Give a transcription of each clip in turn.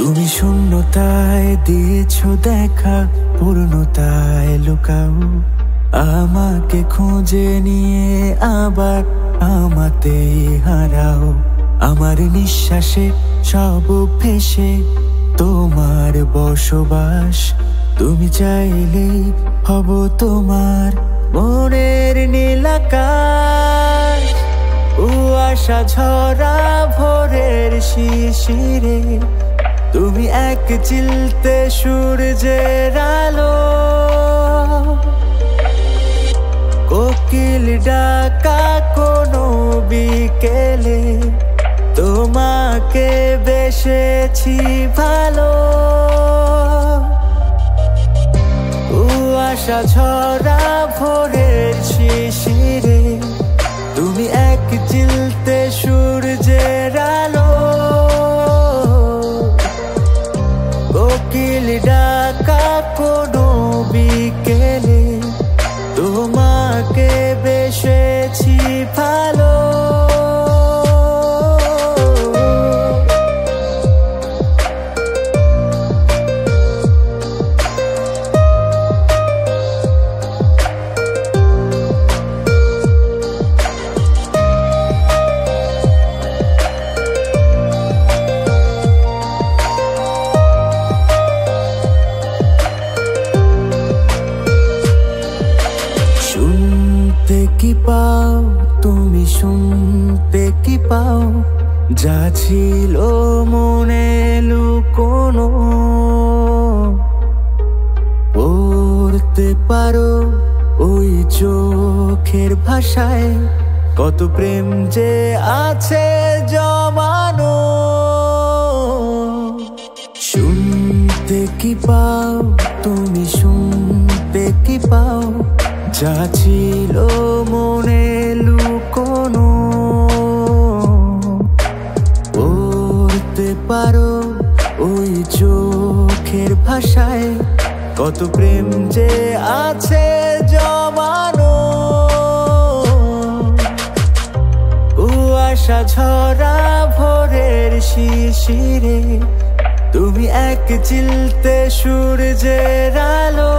তুমি শূন্যতায় দিয়েছো দেখা, পূর্ণতায় লুকাও। আমাকে খুঁজে নিয়ে আবার আমাতেই হারাও। আমার নিঃশ্বাসে সব ভেসে তোমার বসবাস। তুমি চাইলেই হব তোমার মনের নীল আকাশ। কুয়াশা ঝরা ভোরের শিশিরে তুমি এক চিলতে সূর্যের আলো। কোকিল ডাকা কোনো বিকেলে তোমাকে বেসেছি ভালো। কুয়াশা ঝরা ভোরের শিশিরে তুমি এক চিলতে সূর্যের আলো। কোকিল ডাকা কোনো বিকেলে তোমাকে বেসেছি ভালো। শুনতে কি পাও তুমি, শুনতে কি পাও যা ছিল মনে লুকোনো? পড়তে পারো ওই চোখের ভাষায় কত প্রেম যে আছে জমানো। শুনতে কি পাও তুমি, শুনতে কি পাও যা ছিল মনে লুকোনো? পড়তে পারো ওই চোখের ভাষায় কত প্রেম যে আছে জমানো। কুয়াশা ঝরা ভোরের শিশিরে তুমি এক চিলতে সূর্যের আলো।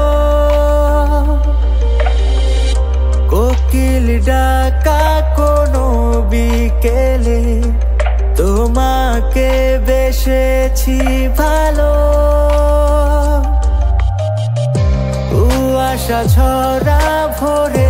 কোকিল ডাকা কোনো বিকেলে তোমাকে বেসেছি ভালো। কুয়াশা ঝরা ভোরে